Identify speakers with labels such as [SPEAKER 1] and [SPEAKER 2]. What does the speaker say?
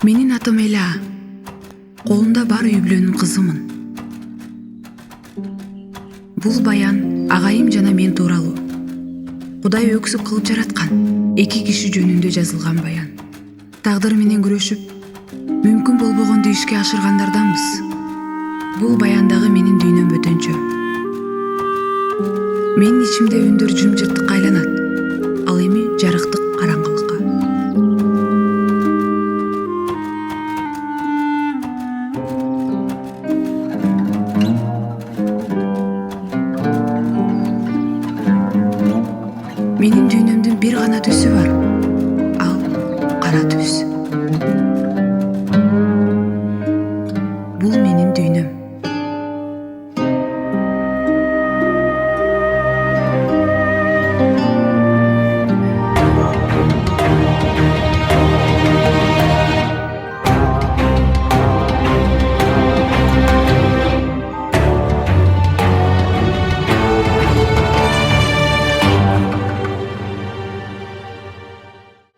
[SPEAKER 1] Менин атым Эля. Колунда бар үй бүлөнүн кызымын. Бул баян агайым жана мен тууралуу. Кудай өксүк кылып жараткан эки киши жөнүндө жазылган баян. Тагдыр менен күрөшүп, мүмкүн болбогонду ишке ашыргандарданбыз. Бул баяндагы менин дүйнөм бөтөнчө. Менин ичимде үндөр жымжырттыкка айланат, ал эми жарыктык караңгылыкка. Менин дүйнөмдүн бир гана түсү бар. Ал кара түс.